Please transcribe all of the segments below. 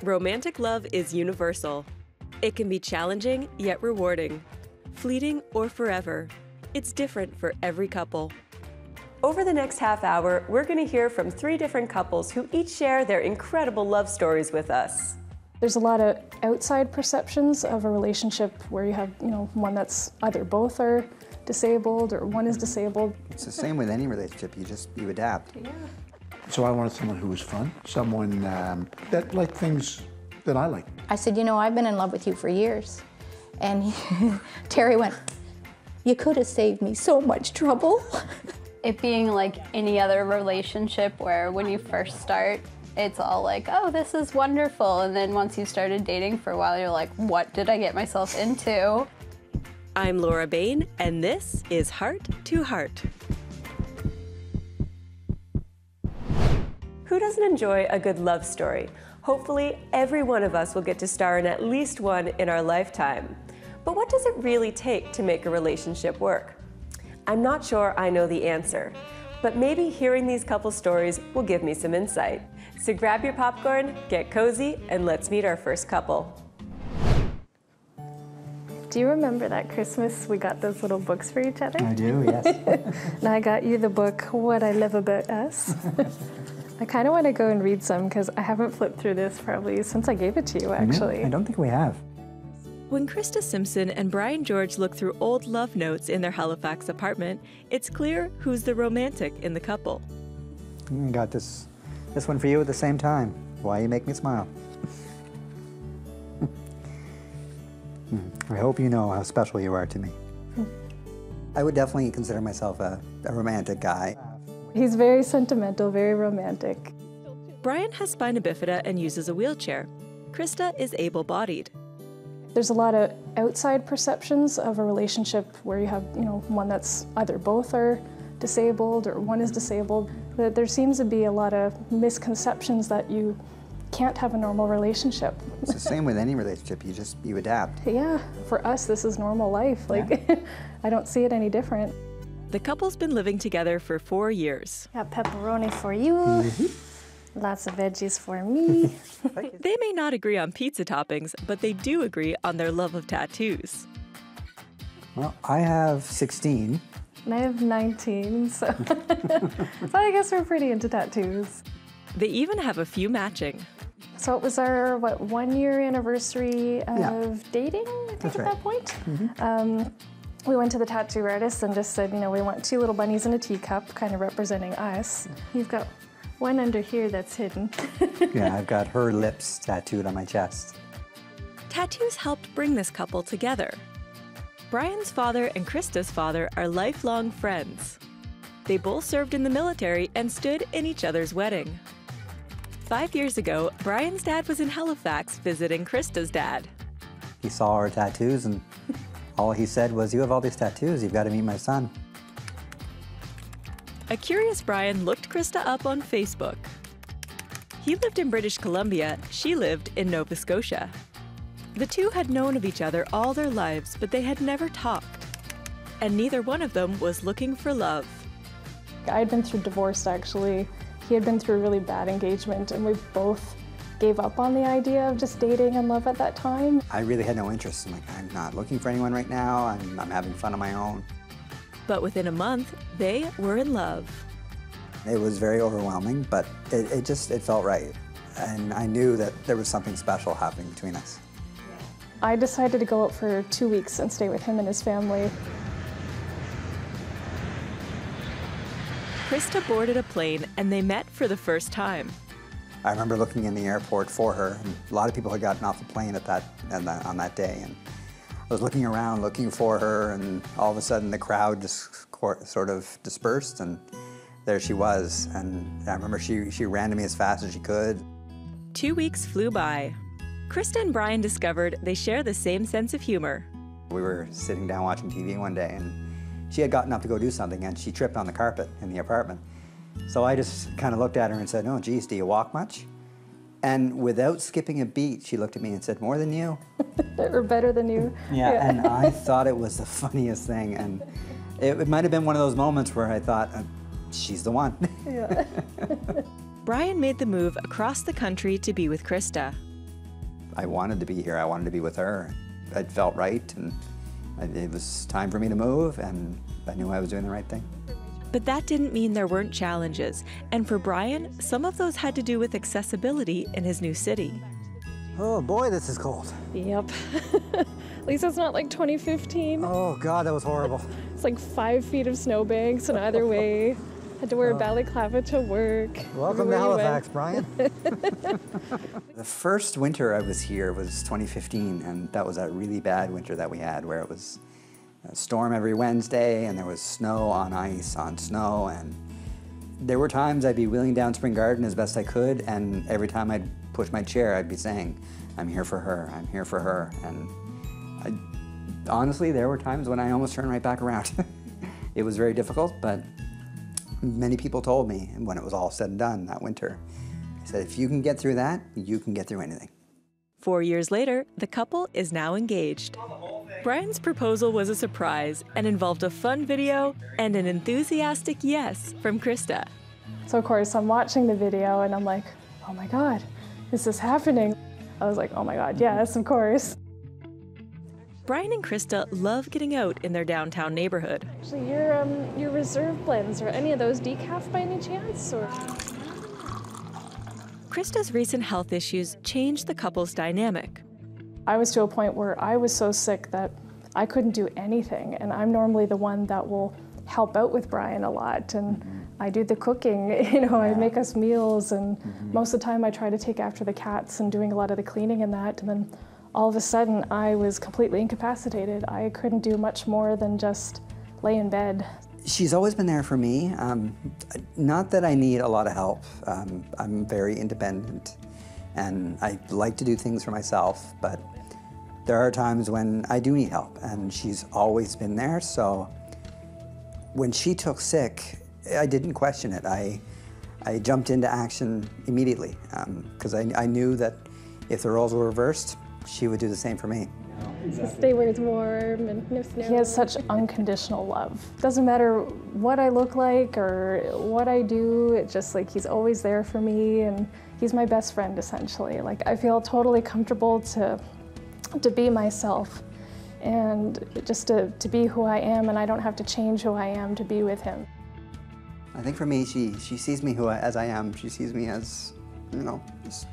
Romantic love is universal. It can be challenging yet rewarding, fleeting or forever. It's different for every couple. Over the next half hour, we're going to hear from 3 different couples who each share their incredible love stories with us. There's a lot of outside perceptions of a relationship where you have, one that's either both are disabled or one is disabled. It's the same with any relationship, you adapt. Yeah. So I wanted someone who was fun, someone that liked things that I like. I said, I've been in love with you for years. And Terry went, you could have saved me so much trouble. It being like any other relationship where when you first start, it's all like, oh, this is wonderful. And then once you started dating for a while, you're like, what did I get myself into? I'm Laura Bain, and this is Heart to Heart. Who doesn't enjoy a good love story? Hopefully, every one of us will get to star in at least one in our lifetime. But what does it really take to make a relationship work? I'm not sure I know the answer, but maybe hearing these couple stories will give me some insight. So grab your popcorn, get cozy, and let's meet our first couple. Do you remember that Christmas we got those little books for each other? I do, yes. And I got you the book, What I Love About Us. I kind of want to go and read some because I haven't flipped through this probably since I gave it to you, actually. I don't think we have. When Krista Simpson and Brian George look through old love notes in their Halifax apartment, it's clear who's the romantic in the couple. I got this one for you at the same time. Why you make me smile. I hope you know how special you are to me. I would definitely consider myself a romantic guy. He's very sentimental, very romantic. Brian has spina bifida and uses a wheelchair. Krista is able-bodied. There's a lot of outside perceptions of a relationship where you have, one that's either both are disabled or one is disabled. But there seems to be a lot of misconceptions that you can't have a normal relationship. It's the same with any relationship, you adapt. Yeah, for us this is normal life. Yeah. I don't see it any different. The couple's been living together for 4 years. Got pepperoni for you. Lots of veggies for me. They may not agree on pizza toppings, but they do agree on their love of tattoos. Well, I have 16. And I have 19, so I guess we're pretty into tattoos. They even have a few matching. So it was our, 1-year anniversary of dating, I think, That's at right. that point. We went to the tattoo artist and just said, we want 2 little bunnies in a teacup, kind of representing us. You've got one under here that's hidden. Yeah, I've got her lips tattooed on my chest. Tattoos helped bring this couple together. Brian's father and Krista's father are lifelong friends. They both served in the military and stood in each other's wedding. 5 years ago, Brian's dad was in Halifax visiting Krista's dad. He saw our tattoos and all he said was, you have all these tattoos, you've got to meet my son. A curious Brian looked Krista up on Facebook. He lived in British Columbia, she lived in Nova Scotia. The two had known of each other all their lives, but they had never talked. And neither one of them was looking for love. I had been through divorce, actually. He had been through a really bad engagement, and we both gave up on the idea of just dating and love at that time. I really had no interest. I'm not looking for anyone right now. I'm having fun on my own. But within a month, they were in love. It was very overwhelming, but it felt right. And I knew that there was something special happening between us. I decided to go out for 2 weeks and stay with him and his family. Krista boarded a plane and they met for the first time. I remember looking in the airport for her, and a lot of people had gotten off the plane on that day. And I was looking around, looking for her, and all of a sudden the crowd just sort of dispersed, and there she was. And I remember she ran to me as fast as she could. 2 weeks flew by. Krista and Brian discovered they share the same sense of humor. We were sitting down watching TV one day, and she had gotten up to go do something, and she tripped on the carpet in the apartment. So I just kind of looked at her and said, "Oh, geez, do you walk much?" And without skipping a beat, she looked at me and said, "More than you." Or better than you. Yeah, and I thought it was the funniest thing. And it might have been one of those moments where I thought, she's the one. Yeah. Brian made the move across the country to be with Krista. I wanted to be here. I wanted to be with her. It felt right, and it was time for me to move, and I knew I was doing the right thing. But that didn't mean there weren't challenges, and for Brian, some of those had to do with accessibility in his new city. Oh boy, this is cold. Yep. At least it's not like 2015. Oh God, that was horrible. It's like 5 feet of snowbanks in either way. Had to wear a balaclava to work. Welcome to Halifax, Brian. The first winter I was here was 2015, and that was a really bad winter that we had, where it was a storm every Wednesday, and there was snow on ice on snow, and there were times I'd be wheeling down Spring Garden as best I could, and every time I'd push my chair, I'd be saying, "I'm here for her, I'm here for her," and honestly, there were times when I almost turned right back around. It was very difficult, but many people told me, and when it was all said and done that winter, they said, if you can get through that, you can get through anything. 4 years later, the couple is now engaged. Brian's proposal was a surprise and involved a fun video and an enthusiastic yes from Krista. So of course I'm watching the video and I'm like, oh my God, is this happening? I was like, oh my God, yes, of course. Brian and Krista love getting out in their downtown neighborhood. Actually, your reserve blends, are any of those decaf by any chance? Or? Krista's recent health issues changed the couple's dynamic. I was to a point where I was so sick that I couldn't do anything, and I'm normally the one that will help out with Brian a lot, and I do the cooking, I make us meals, and most of the time I try to take after the cats and doing a lot of the cleaning and that, and then all of a sudden I was completely incapacitated. I couldn't do much more than just lay in bed. She's always been there for me. Not that I need a lot of help. I'm very independent, and I like to do things for myself, but there are times when I do need help, and she's always been there. So when she took sick, I didn't question it. I jumped into action immediately, because I knew that if the roles were reversed, she would do the same for me. So stay where it's warm and no snow. He has such unconditional love. Doesn't matter what I look like or what I do, it's just like he's always there for me, and he's my best friend essentially. Like I feel totally comfortable to be myself and just to be who I am, and I don't have to change who I am to be with him. I think for me, she sees me as I am. She sees me as, just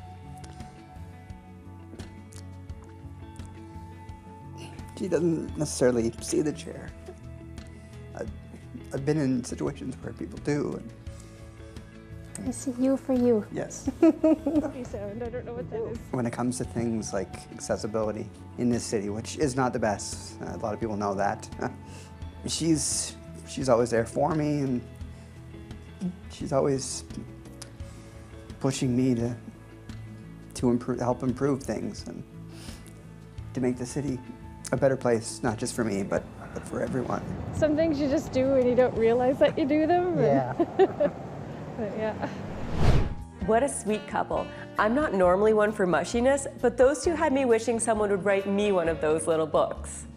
she doesn't necessarily see the chair. I've been in situations where people do. I see you for you. Yes. I don't know what that is. When it comes to things like accessibility in this city, which is not the best, a lot of people know that, she's always there for me, and she's always pushing me to help improve things and to make the city a better place, not just for me, but for everyone. Some things you just do and you don't realize that you do them. Yeah. But yeah. What a sweet couple. I'm not normally one for mushiness, but those two had me wishing someone would write me one of those little books.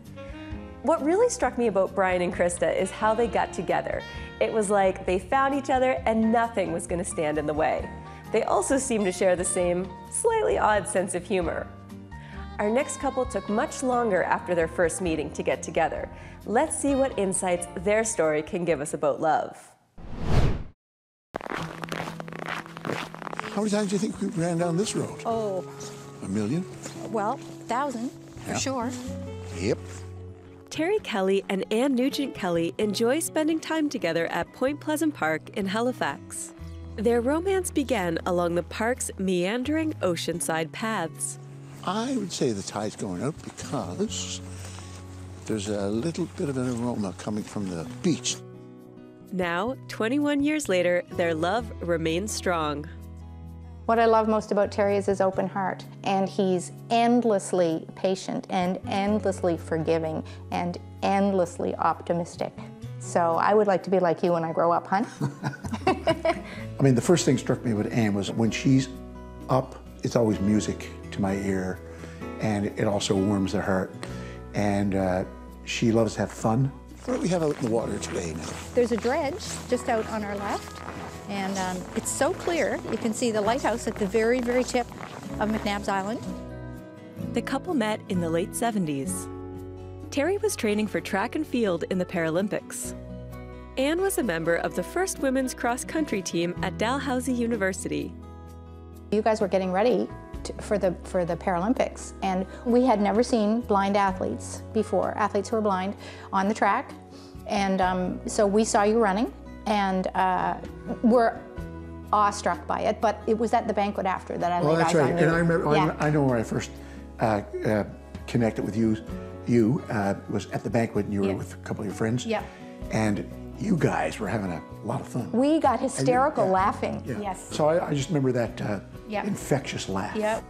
What really struck me about Brian and Krista is how they got together. It was like they found each other and nothing was going to stand in the way. They also seem to share the same, slightly odd sense of humor. Our next couple took much longer after their first meeting to get together. Let's see what insights their story can give us about love. How many times do you think we ran down this road? Oh, 1 million? well, 1,000 for sure. Yep. Terry Kelly and Ann Nugent Kelly enjoy spending time together at Point Pleasant Park in Halifax. Their romance began along the park's meandering oceanside paths. I would say the tide's going out because there's a little bit of an aroma coming from the beach. Now, 21 years later, their love remains strong. What I love most about Terry is his open heart, and he's endlessly patient and endlessly forgiving and endlessly optimistic. So I would like to be like you when I grow up, hon. I mean, the first thing struck me about Anne was when she's up, it's always music to my ear, and it also warms the heart. And she loves to have fun. What do we have out in the water today now? There's a dredge just out on our left, and it's so clear. You can see the lighthouse at the very, very tip of McNabb's Island. The couple met in the late 70s. Terry was training for track and field in the Paralympics. Anne was a member of the first women's cross-country team at Dalhousie University. You guys were getting ready for the Paralympics, and we had never seen blind athletes before, athletes who were blind, on the track. And so we saw you running, and were awestruck by it, but it was at the banquet after that I laid eyes on you. And I remember, Yeah. I know where I first connected with you. Was at the banquet, and you were with a couple of your friends. Yeah. And you guys were having a lot of fun. We got hysterical Yeah. laughing. Yeah. Yes. So I just remember that Yeah. infectious laugh. Yep.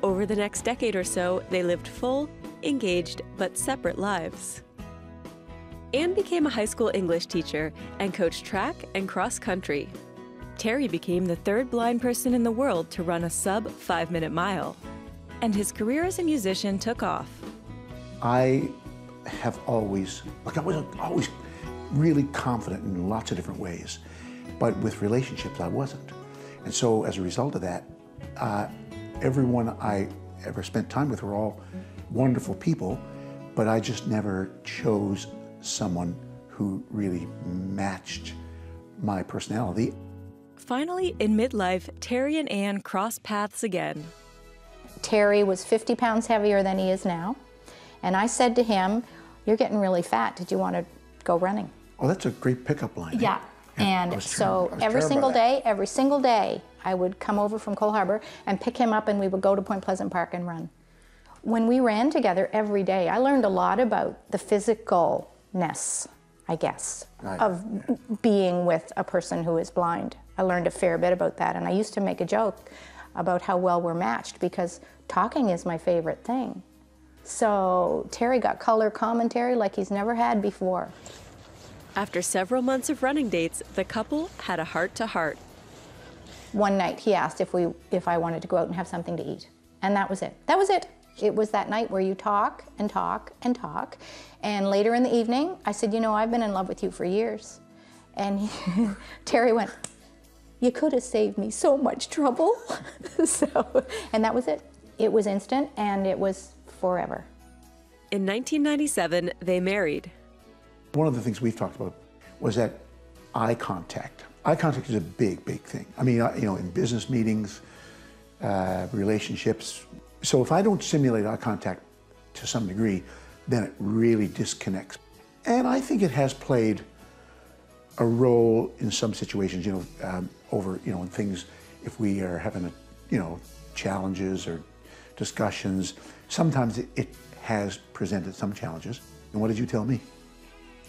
Over the next decade or so, they lived full, engaged, but separate lives. Anne became a high school English teacher and coached track and cross country. Terry became the third blind person in the world to run a sub-5-minute mile. And his career as a musician took off. I have always, I was always really confident in lots of different ways, but with relationships I wasn't. And so as a result of that, everyone I ever spent time with were all wonderful people, but I just never chose someone who really matched my personality. Finally, in midlife, Terry and Anne crossed paths again. Terry was 50 pounds heavier than he is now. And I said to him, "You're getting really fat. Did you want to go running?" Oh, that's a great pickup line. Yeah. And so every single day, I would come over from Cole Harbour and pick him up, and we would go to Point Pleasant Park and run. When we ran together every day, I learned a lot about the physicalness, I guess, of being with a person who is blind. I learned a fair bit about that, and I used to make a joke about how well we're matched because talking is my favorite thing. So Terry got color commentary like he's never had before. After several months of running dates, the couple had a heart-to-heart. One night he asked if I wanted to go out and have something to eat, and that was it. That was it. It was that night where you talk and talk and talk, and later in the evening I said, "You know, I've been in love with you for years." And Terry went, "You could have saved me so much trouble." And that was it. It was instant, and it was forever. In 1997, they married. One of the things we've talked about was that eye contact. Eye contact is a big, big thing. I mean, you know, in business meetings, relationships. So if I don't simulate eye contact to some degree, then it really disconnects. And I think it has played a role in some situations, you know, in things, if we are having challenges or discussions, sometimes it has presented some challenges. And what did you tell me?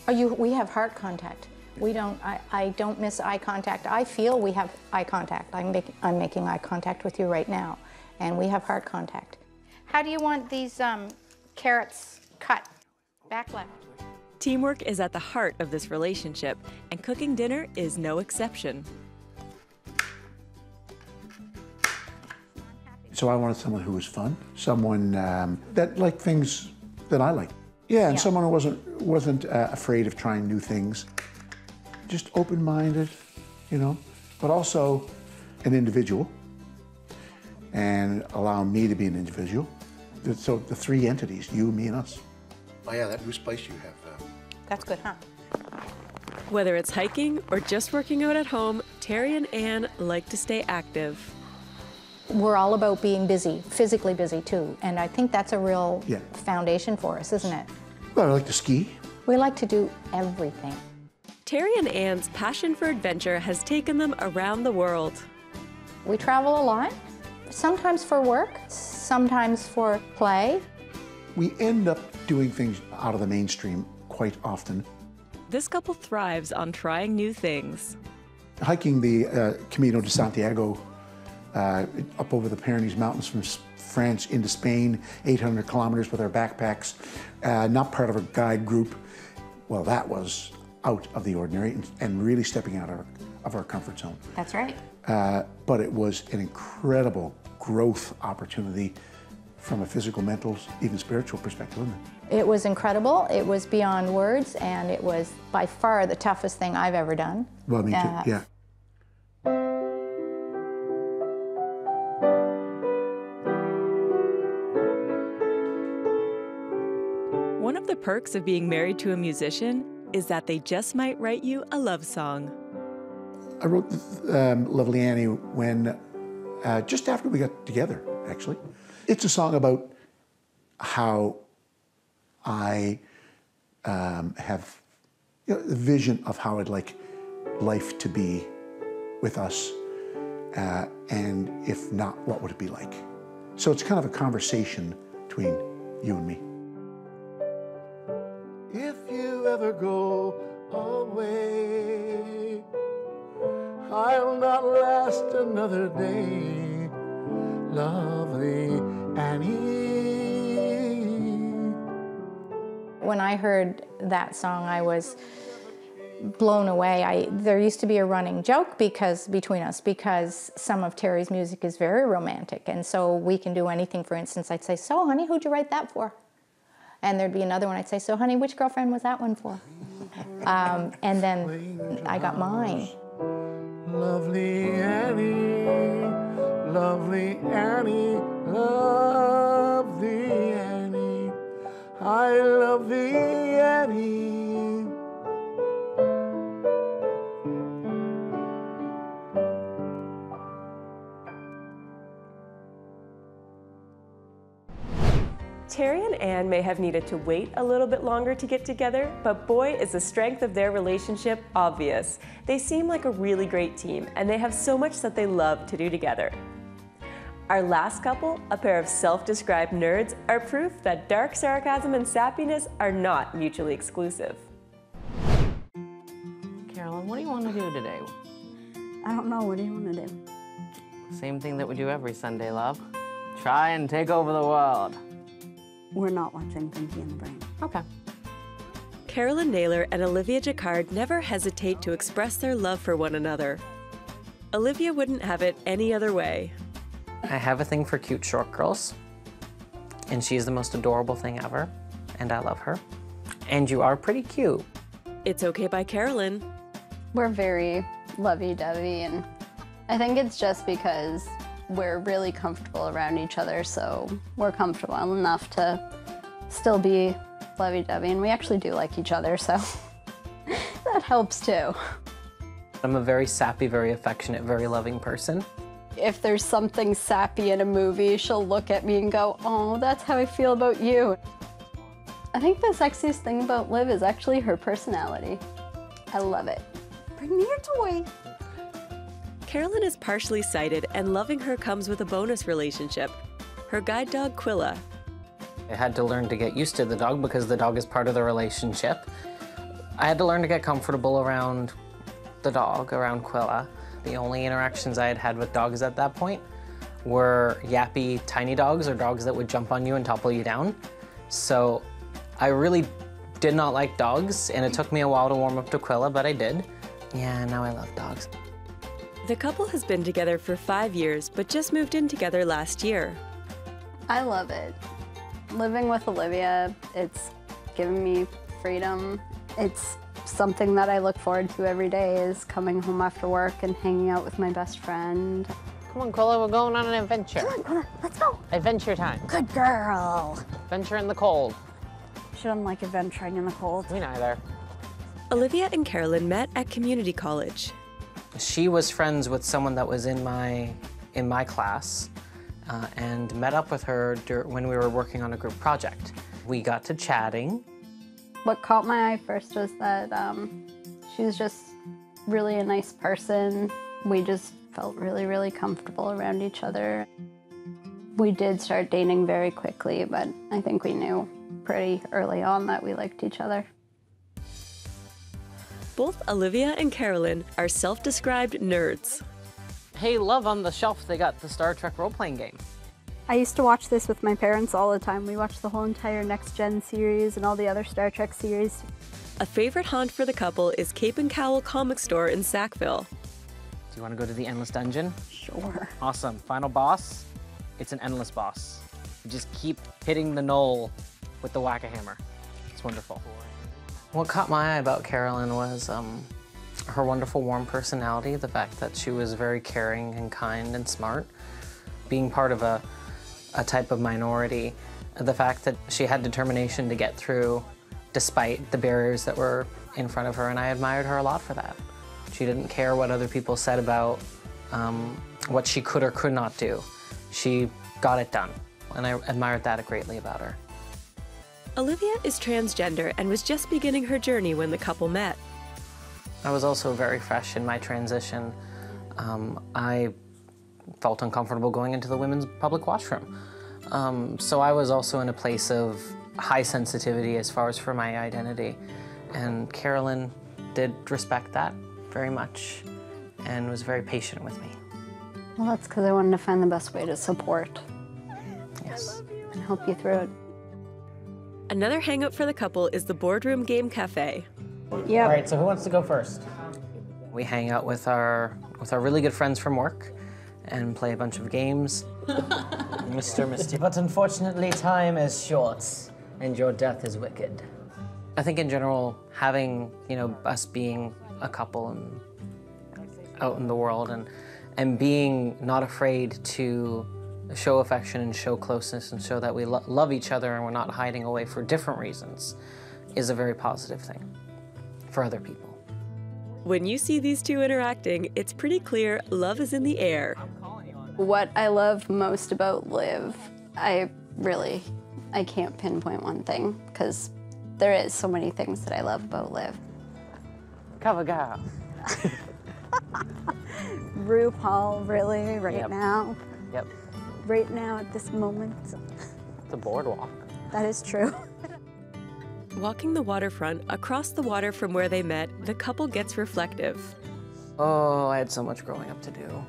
We have heart contact. We don't. I don't miss eye contact. I feel we have eye contact. I'm making eye contact with you right now, and we have heart contact. How do you want these carrots cut? Back left. Teamwork is at the heart of this relationship, and cooking dinner is no exception. So I wanted someone who was fun, someone that liked things that I like. Yeah, and someone who wasn't afraid of trying new things. Just open-minded, you know, but also an individual, and allow me to be an individual. So the three entities, you, me, and us. Oh yeah, that new spice you have. That's good, huh? Whether it's hiking or just working out at home, Terry and Anne like to stay active. We're all about being busy, physically busy too, and I think that's a real foundation for us, isn't it? Well, I like to ski. We like to do everything. Terry and Anne's passion for adventure has taken them around the world. We travel a lot, sometimes for work, sometimes for play. We end up doing things out of the mainstream quite often. This couple thrives on trying new things. Hiking the Camino de Santiago up over the Pyrenees Mountains from France into Spain, 800 kilometers with our backpacks, not part of a guide group. Well, that was out of the ordinary and really stepping out of our comfort zone. That's right. But it was an incredible growth opportunity from a physical, mental, even spiritual perspective, wasn't it? It was incredible. It was beyond words, and it was by far the toughest thing I've ever done. Well, me too, yeah. one of the perks of being married to a musician is that they just might write you a love song. I wrote Lovely Annie when, just after we got together, actually. It's a song about how I have the vision of how I'd like life to be with us, and if not, what would it be like? So it's kind of a conversation between you and me. If you ever go away, I'll not last another day, lovely Annie. When I heard that song, I was blown away. There used to be a running joke between us because some of Terry's music is very romantic, and so we can do anything. For instance, I'd say, "So, honey, who'd you write that for?" And there'd be another one, I'd say, "So, honey, which girlfriend was that one for?" And then I got mine. Lovely Annie, lovely Annie, lovely Annie, I love thee, Annie. Terry and Anne may have needed to wait a little bit longer to get together, but boy, is the strength of their relationship obvious. They seem like a really great team, and they have so much that they love to do together. Our last couple, a pair of self-described nerds, are proof that dark sarcasm and sappiness are not mutually exclusive. Carolyn, what do you want to do today? I don't know. What do you want to do? Same thing that we do every Sunday, love. Try and take over the world. We're not watching Pinky and the Brain. Okay. Carolyn Naylor and Olivia Jacquard never hesitate to express their love for one another. Olivia wouldn't have it any other way. I have a thing for cute short girls, and she's the most adorable thing ever, and I love her. And you are pretty cute. It's Okay by Carolyn. We're very lovey-dovey, and I think it's just because we're really comfortable around each other, so we're comfortable enough to still be lovey-dovey, and we actually do like each other, so that helps too. I'm a very sappy, very affectionate, very loving person. If there's something sappy in a movie, she'll look at me and go, "Oh, that's how I feel about you." I think the sexiest thing about Liv is actually her personality. I love it. Bring me your toy. Carolyn is partially sighted, and loving her comes with a bonus relationship, her guide dog Quilla. I had to learn to get used to the dog because the dog is part of the relationship. I had to learn to get comfortable around the dog, around Quilla. The only interactions I had had with dogs at that point were yappy tiny dogs or dogs that would jump on you and topple you down. So I really did not like dogs, and it took me a while to warm up to Quilla, but I did. Yeah, now I love dogs. The couple has been together for 5 years, but just moved in together last year. I love it. Living with Olivia, it's given me freedom. It's something that I look forward to every day, is coming home after work and hanging out with my best friend. Come on, Quilla, we're going on an adventure. Come on, Quilla, let's go. Adventure time. Good girl. Adventure in the cold. She doesn't like adventuring in the cold. Me neither. Olivia and Carolyn met at community college. She was friends with someone that was in my class, and met up with her when we were working on a group project. We got to chatting. What caught my eye first was that she's just really a nice person. We just felt really, really comfortable around each other. We did start dating very quickly, but I think we knew pretty early on that we liked each other. Both Olivia and Carolyn are self-described nerds. Hey, love, on the shelf they got the Star Trek role-playing game. I used to watch this with my parents all the time. We watched the whole entire Next Gen series and all the other Star Trek series. A favorite haunt for the couple is Cape and Cowl Comic Store in Sackville. Do you want to go to the Endless Dungeon? Sure. Awesome. Final boss, it's an endless boss. You just keep hitting the knoll with the whack-a-hammer. It's wonderful. What caught my eye about Carolyn was her wonderful, warm personality, the fact that she was very caring and kind and smart. Being part of a type of minority, The fact that she had determination to get through despite the barriers that were in front of her, and I admired her a lot for that. She didn't care what other people said about what she could or could not do. She got it done, and I admired that greatly about her. Olivia is transgender and was just beginning her journey when the couple met. I was also very fresh in my transition. I felt uncomfortable going into the women's public washroom. So I was also in a place of high sensitivity as far as for my identity. And Carolyn did respect that very much and was very patient with me. Well, that's because I wanted to find the best way to support. Yes. And help you through it. Another hangout for the couple is the Boardroom Game Cafe. Yep. All right, so who wants to go first? We hang out with our really good friends from work and play a bunch of games. Mr. Misty. But unfortunately, time is short, and your death is wicked. I think in general, having, us being a couple and out in the world and being not afraid to show affection and show closeness and show that we love each other and we're not hiding away for different reasons is a very positive thing for other people. When you see these two interacting, it's pretty clear love is in the air. What I love most about Liv, I can't pinpoint one thing because there is so many things that I love about Liv. Cover girl. RuPaul, really, right now. Yep. Right now, at this moment. The boardwalk. That is true. Walking the waterfront, across the water from where they met, the couple gets reflective. Oh, I had so much growing up to do.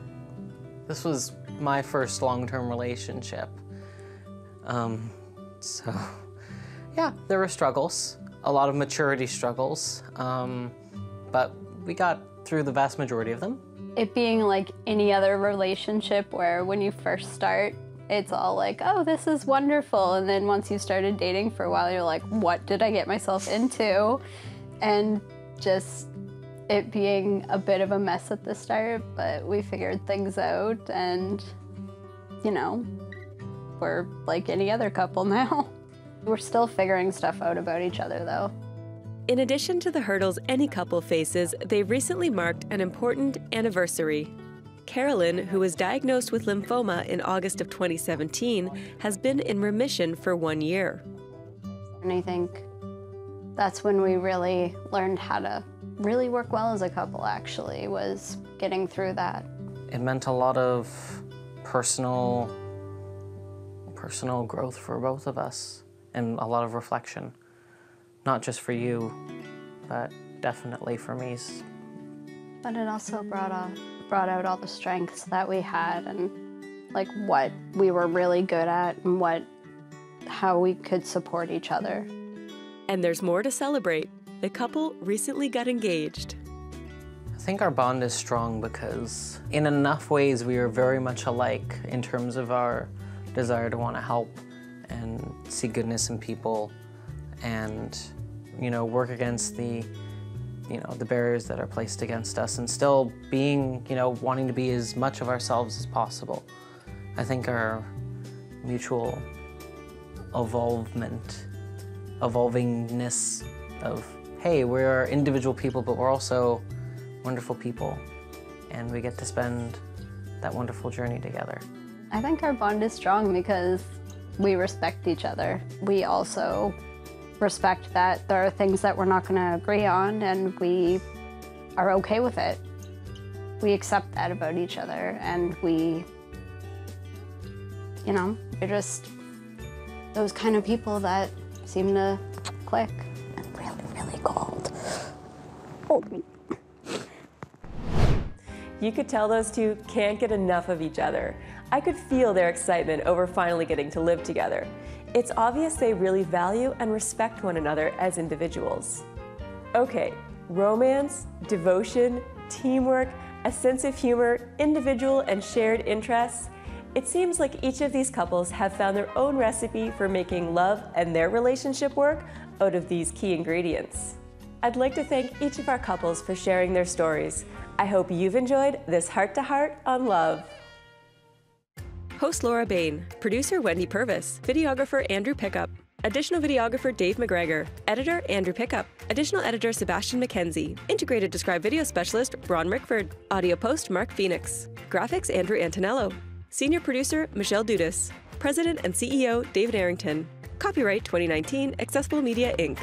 This was my first long-term relationship. So, yeah, there were struggles, a lot of maturity struggles, but we got through the vast majority of them. It being like any other relationship where when you first start, it's all like, oh, this is wonderful. And then once you started dating for a while, you're like, what did I get myself into? And just it being a bit of a mess at the start, but we figured things out and, we're like any other couple now. We're still figuring stuff out about each other though. In addition to the hurdles any couple faces, they recently marked an important anniversary. Carolyn, who was diagnosed with lymphoma in August of 2017, has been in remission for 1 year. And I think that's when we really learned how to really work well as a couple, actually, was getting through that. It meant a lot of personal growth for both of us and a lot of reflection. Not just for you, but definitely for me. But it also brought out all the strengths that we had and like what we were really good at and how we could support each other. And there's more to celebrate. The couple recently got engaged. I think our bond is strong because in enough ways we are very much alike in terms of our desire to want to help and see goodness in people and, work against the barriers that are placed against us and still being, wanting to be as much of ourselves as possible. I think our mutual evolvingness of, hey, we're individual people, but we're also wonderful people, and we get to spend that wonderful journey together. I think our bond is strong because we respect each other. We also respect that there are things that we're not going to agree on, and we are okay with it. We accept that about each other, and we're just those kind of people that seem to click. And really, really cold. Hold me. You could tell those two can't get enough of each other. I could feel their excitement over finally getting to live together. It's obvious they really value and respect one another as individuals. Okay, romance, devotion, teamwork, a sense of humor, individual and shared interests. It seems like each of these couples have found their own recipe for making love and their relationship work out of these key ingredients. I'd like to thank each of our couples for sharing their stories. I hope you've enjoyed this Heart to Heart on Love. Host Laura Bain. Producer Wendy Purvis. Videographer Andrew Pickup. Additional videographer Dave McGregor. Editor Andrew Pickup. Additional editor Sebastian McKenzie. Integrated Describe Video Specialist Ron Rickford. Audio post Mark Phoenix. Graphics Andrew Antonello. Senior producer Michelle Dudas. President and CEO David Errington. Copyright 2019 Accessible Media Inc.